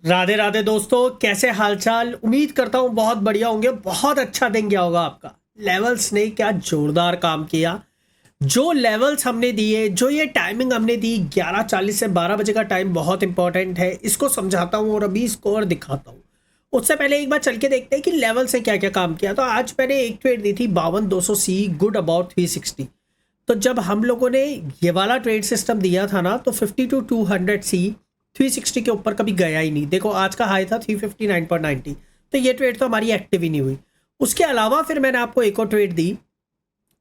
राधे राधे दोस्तों, कैसे हालचाल। उम्मीद करता हूँ बहुत बढ़िया होंगे। बहुत अच्छा दिन गया होगा आपका। लेवल्स ने क्या जोरदार काम किया। जो लेवल्स हमने दिए, जो ये टाइमिंग हमने दी 11:40 से 12 बजे का टाइम बहुत इंपॉर्टेंट है। इसको समझाता हूँ और अभी स्कोर दिखाता हूँ। उससे पहले एक बार चल के देखते हैं कि लेवल से क्या क्या काम किया। तो आज मैंने एक ट्रेड दी थी 5200 सी, गुड अबाउट 360। तो जब हम लोगों ने ये वाला ट्रेड सिस्टम दिया था ना, तो 52 सी 360 के ऊपर कभी गया ही नहीं। देखो आज का हाई था 359.90, तो ये ट्रेड तो हमारी एक्टिव ही नहीं हुई। उसके अलावा फिर मैंने आपको एक और ट्रेड दी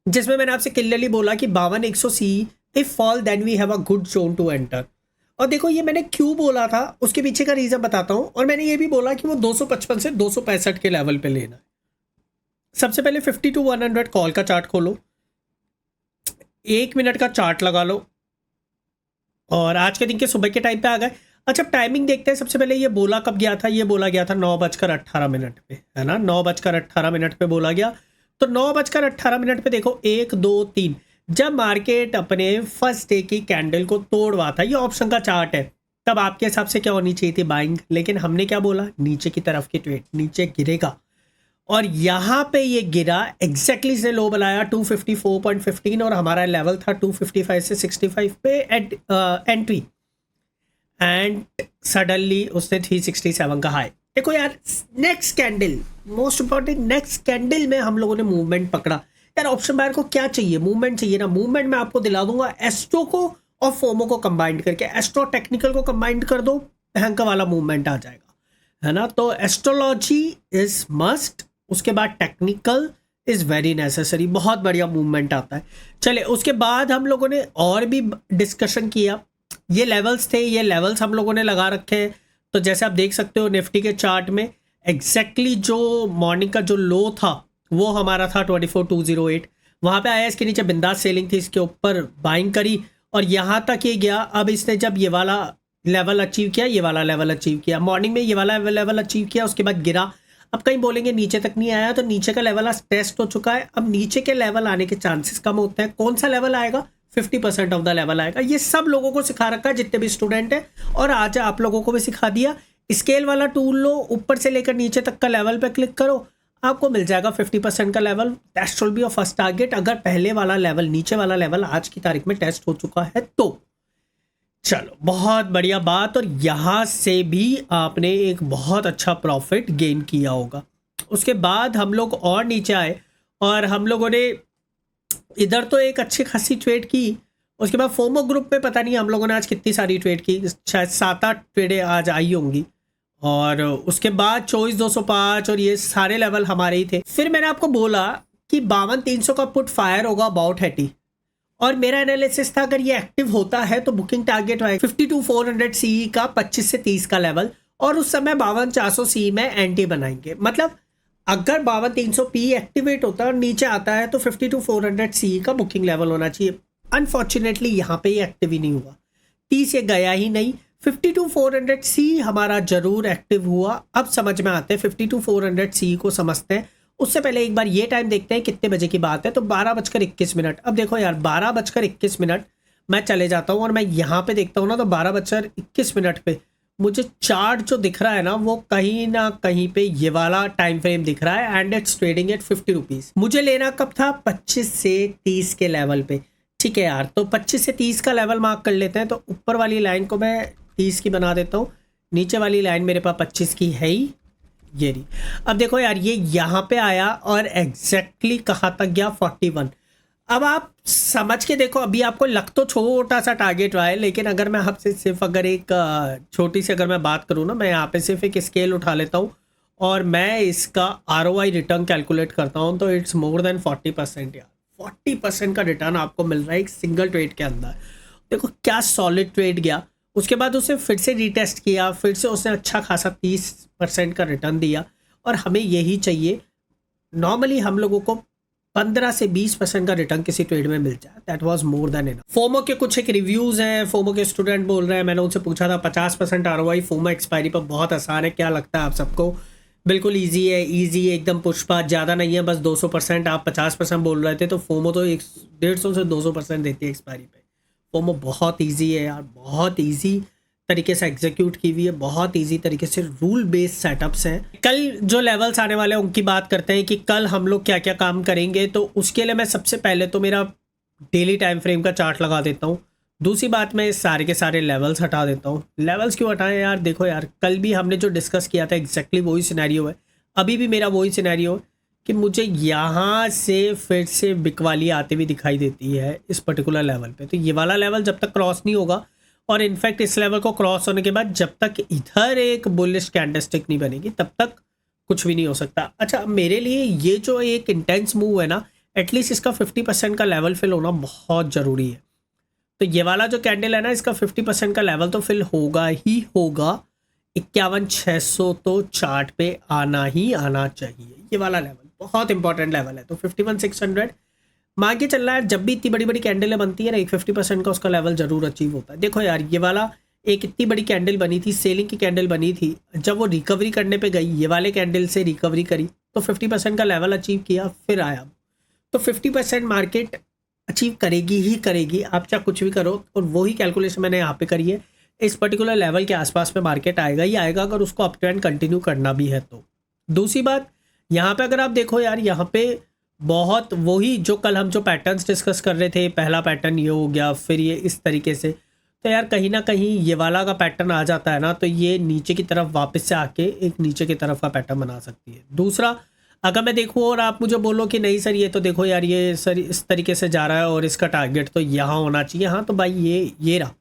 जिसमें मैंने आपसे क्लियरली बोला कि 5200 C, if fall then we have a good zone to enter. और देखो ये मैंने क्यों बोला था, उसके पीछे का रीजन बताता हूं। और मैंने ये भी बोला कि वो 255 से 265 के लेवल पे लेना है। सबसे पहले 50 to 100 कॉल का चार्ट खोलो, 1 मिनट का चार्ट लगा लो और आज के दिन के सुबह के टाइम पे आ गए। अच्छा, टाइमिंग देखते हैं। सबसे पहले ये बोला कब गया था, ये बोला गया था 9:18 पे, है ना। 9:18 पे बोला गया। तो 9:18 पे देखो 1 2 3, जब मार्केट अपने फर्स्ट डे की कैंडल को तोड़वा था, ये ऑप्शन का चार्ट है, तब आपके हिसाब से क्या होनी चाहिए थी, बाइंग। लेकिन हमने क्या बोला, नीचे की तरफ की ट्रेड, नीचे गिरेगा। और यहाँ पे ये गिरा, एग्जैक्टली से लो बनाया 254.15 और हमारा लेवल था 255 से 65 पे एंट्री। एंड सडनली उसने 367 का हाई। देखो यार, next candle, most important, next candle में हम लोगों ने मूवमेंट पकड़ा। यार ऑप्शन बायर को क्या चाहिए, मूवमेंट चाहिए ना। मूवमेंट मैं आपको दिला दूंगा एस्ट्रो को और फोमो को कंबाइंड करके। एस्ट्रो टेक्निकल को कंबाइंड कर दो, भयंकर वाला मूवमेंट आ जाएगा, है ना। तो एस्ट्रोलॉजी इज मस्ट, उसके बाद टेक्निकल इज वेरी नेसेसरी। बहुत बढ़िया मूवमेंट आता है। चले, उसके बाद हम लोगों ने और भी डिस्कशन किया। ये लेवल्स थे, ये लेवल्स हम लोगों ने लगा रखे हैं। तो जैसे आप देख सकते हो निफ्टी के चार्ट में, एग्जैक्टली जो मॉर्निंग का जो लो था वो हमारा था 24,208। वहां पे आया, इसके नीचे बिंदास सेलिंग थी, इसके ऊपर बाइंग करी और यहाँ तक ये गया। अब इसने जब ये वाला लेवल अचीव किया, ये वाला लेवल अचीव किया, मॉर्निंग में ये वाला लेवल अचीव किया, उसके बाद गिरा। अब कहीं बोलेंगे नीचे तक नहीं आया, तो नीचे का लेवल आज टेस्ट हो चुका है। अब नीचे के लेवल आने के चांसेस कम होते हैं। कौन सा लेवल आएगा, 50% ऑफ द लेवल आएगा। ये सब लोगों को सिखा रखा है जितने भी स्टूडेंट है, और आज आप लोगों को भी सिखा दिया। स्केल वाला टूल लो, ऊपर से लेकर नीचे तक का लेवल पे क्लिक करो, आपको मिल जाएगा 50% का level. That should be your first target. अगर पहले वाला लेवल, नीचे वाला लेवल आज की तारीख में टेस्ट हो चुका है तो चलो बहुत बढ़िया बात। और यहां से भी आपने एक बहुत अच्छा प्रॉफिट गेन किया होगा। उसके बाद हम लोग और नीचे आए और हम लोगों ने इधर तो एक अच्छी खासी ट्रेड की। उसके बाद फोमो ग्रुप में पता नहीं हम लोगों ने आज कितनी सारी ट्रेड की, शायद 7-8 ट्रेडें आज आई होंगी। और उसके बाद 24,205 और ये सारे लेवल हमारे ही थे। फिर मैंने आपको बोला कि 52,300 का पुट फायर होगा अबाउट 30, और मेरा एनालिसिस था अगर ये एक्टिव होता है तो बुकिंग टारगेट है 52,400 सी का 25 से 30 का लेवल। और उस समय 52,400 सी में एंटी बनाएंगे। मतलब अगर 52,300 पी एक्टिवेट होता है और नीचे आता है तो 52,400 सी का बुकिंग लेवल होना चाहिए। अनफॉर्चुनेटली यहाँ पे ये एक्टिव ही नहीं हुआ, 30 ये गया ही नहीं। 52,400 सी हमारा जरूर एक्टिव हुआ। अब समझ में आते हैं, 52,400 सी को समझते हैं। उससे पहले एक बार ये टाइम देखते हैं कितने बजे की बात है। तो 12:21। अब देखो यार, 12:21 मैं चले जाता हूँ और मैं यहाँ पे देखता हूँ ना, तो 12:21 पे मुझे चार्ट जो दिख रहा है ना, वो कहीं ना कहीं पे ये वाला टाइम फ्रेम दिख रहा है and it's trading at 50 rupees. मुझे लेना कब था, 25 से 30 के लेवल पे। ठीक है यार, तो 25 से 30 का लेवल मार्क कर लेते हैं। तो ऊपर वाली लाइन को मैं 30 की बना देता हूँ, नीचे वाली लाइन मेरे पास 25 की है ही, ये रही। अब देखो यार, ये यहाँ पे आया और एग्जैक्टली कहाँ तक गया, 41। अब आप समझ के देखो, अभी आपको लग तो छोटा सा टारगेट रहा है, लेकिन अगर मैं आपसे सिर्फ अगर एक छोटी सी अगर मैं बात करूँ ना, मैं यहाँ पे सिर्फ एक स्केल उठा लेता हूँ और मैं इसका ROI रिटर्न कैलकुलेट करता हूँ, तो इट्स मोर देन 40% यार। 40% का रिटर्न आपको मिल रहा है एक सिंगल ट्रेड के अंदर। देखो क्या सॉलिड ट्रेड गया। उसके बाद उसे फिर से रीटेस्ट किया, फिर से उसने अच्छा खासा 30% का रिटर्न दिया, और हमें यही चाहिए। नॉर्मली हम लोगों को 15 से 20% का रिटर्न किसी ट्रेड में मिल जाए, that was more than enough. FOMO के कुछ एक रिव्यूज हैं, फोमो के स्टूडेंट बोल रहे हैं, मैंने उनसे पूछा था 50% ROI फोमो एक्सपायरी पर बहुत आसान है, क्या लगता है आप सबको। बिल्कुल ईजी है, ईजी एकदम, पुष्पा ज़्यादा नहीं है, बस 200%। आप 50% बोल रहे थे, तो फोमो तो 150 से 200% देती है एक्सपायरी पे। फोमो बहुत ईजी है यार, बहुत ईजी। तरीके से एग्जीक्यूट की हुई है, बहुत इजी तरीके से रूल बेस्ड सेटअप्स हैं। कल जो लेवल्स आने वाले हैं उनकी बात करते हैं कि कल हम लोग क्या क्या काम करेंगे। तो उसके लिए मैं सबसे पहले तो मेरा डेली टाइम फ्रेम का चार्ट लगा देता हूँ। दूसरी बात, मैं सारे के सारे लेवल्स हटा देता हूँ। लेवल्स क्यों हटाएं यार, देखो यार कल भी हमने जो डिस्कस किया था एग्जैक्टली वही सिनेरियो है, अभी भी मेरा वही सिनेरियो है कि मुझे यहाँ से फिर से बिकवाली आती हुई दिखाई देती है इस पर्टिकुलर लेवल पे। तो ये वाला लेवल जब तक क्रॉस नहीं होगा, और इनफैक्ट इस लेवल को क्रॉस होने के बाद जब तक इधर एक बुलिश कैंडलस्टिक नहीं बनेगी तब तक कुछ भी नहीं हो सकता। अच्छा, मेरे लिए ये जो एक इंटेंस मूव है ना, एटलीस्ट इसका 50% का लेवल फिल होना बहुत ज़रूरी है। तो ये वाला जो कैंडल है ना, इसका 50% का लेवल तो फिल होगा ही होगा। 51,600 तो चार्ट पे आना ही आना चाहिए। ये वाला लेवल बहुत इंपॉर्टेंट लेवल है। तो 51,600 मान के चल रहा है। जब भी इतनी बड़ी बड़ी कैंडलें बनती है ना, एक 50% का उसका लेवल जरूर अचीव होता है। देखो यार, ये वाला एक इतनी बड़ी कैंडल बनी थी, सेलिंग की कैंडल बनी थी, जब वो रिकवरी करने पे गई, ये वाले कैंडल से रिकवरी करी तो 50% का लेवल अचीव किया, फिर आया। तो 50% मार्केट अचीव करेगी ही करेगी, आप चाहे कुछ भी करो। और वही कैलकुलेशन मैंने यहाँ पे करी है। इस पर्टिकुलर लेवल के आसपास में मार्केट आएगा ही आएगा, अगर उसको अप ट्रेंड कंटिन्यू करना भी है तो। दूसरी बात, यहाँ पे अगर आप देखो यार, यहाँ पे बहुत वही जो कल हम जो पैटर्न्स डिस्कस कर रहे थे, पहला पैटर्न ये हो गया, फिर ये इस तरीके से। तो यार कहीं ना कहीं ये वाला का पैटर्न आ जाता है ना, तो ये नीचे की तरफ वापस से आके एक नीचे की तरफ का पैटर्न बना सकती है। दूसरा, अगर मैं देखूँ और आप मुझे बोलो कि नहीं सर ये तो देखो यार ये सर इस तरीके से जा रहा है और इसका टारगेट तो यहाँ होना चाहिए, हाँ तो भाई ये रहा,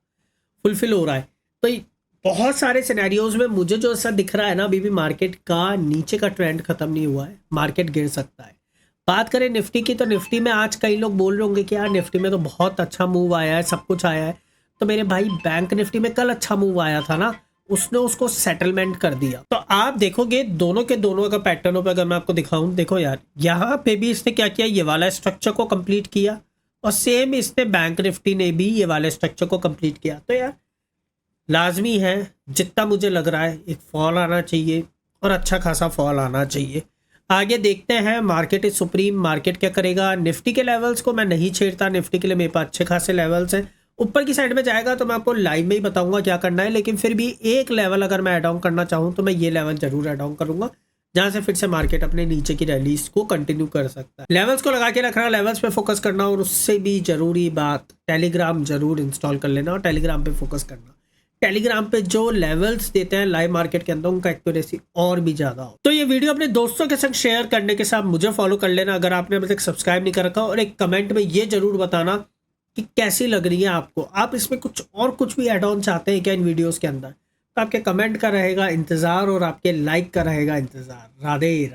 फुलफिल हो रहा है। तो बहुत सारे सिनेरियोज में मुझे जो ऐसा दिख रहा है ना, अभी भी मार्केट का नीचे का ट्रेंड खत्म नहीं हुआ है, मार्केट गिर सकता है। बात करें निफ्टी की, तो निफ्टी में आज कई लोग बोल रहे होंगे कि यार निफ्टी में तो बहुत अच्छा मूव आया है, सब कुछ आया है। तो मेरे भाई बैंक निफ्टी में कल अच्छा मूव आया था ना, उसने उसको सेटलमेंट कर दिया। तो आप देखोगे दोनों के दोनों का पैटर्नों पे अगर मैं आपको दिखाऊं, देखो यार यहाँ पे भी इसने क्या किया, ये वाला स्ट्रक्चर को कंप्लीट किया, और सेम इसने बैंक निफ्टी ने भी ये वाले स्ट्रक्चर को कंप्लीट किया। तो यार लाजमी है, जितना मुझे लग रहा है एक फॉल आना चाहिए, और अच्छा खासा फॉल आना चाहिए। आगे देखते हैं, मार्केट इज सुप्रीम, मार्केट क्या करेगा। निफ्टी के लेवल्स को मैं नहीं छेड़ता, निफ्टी के लिए मेरे पास अच्छे खासे लेवल्स हैं। ऊपर की साइड में जाएगा तो मैं आपको लाइव में ही बताऊंगा क्या करना है, लेकिन फिर भी एक लेवल अगर मैं ऐड ऑन करना चाहूँ तो मैं ये लेवल जरूर ऐड ऑन करूंगा, जहां से फिर से मार्केट अपने नीचे की रैलीज को कंटिन्यू कर सकता है। लेवल्स को लगा के रखना, लेवल्स पे फोकस करना, और उससे भी जरूरी बात, टेलीग्राम जरूर इंस्टॉल कर लेना और टेलीग्राम पे फोकस करना। टेलीग्राम पे जो लेवल्स देते हैं लाइव मार्केट के अंदर, उनका एक्यूरेसी और भी ज्यादा हो। तो ये वीडियो अपने दोस्तों के संग शेयर करने के साथ मुझे फॉलो कर लेना अगर आपने अभी तक सब्सक्राइब नहीं कर रखा, और एक कमेंट में ये जरूर बताना कि कैसी लग रही है आपको, आप इसमें कुछ भी ऐड ऑन चाहते हैं क्या इन वीडियोस के अंदर। तो आपके कमेंट का रहेगा इंतजार और आपके लाइक का रहेगा इंतजार। राधे।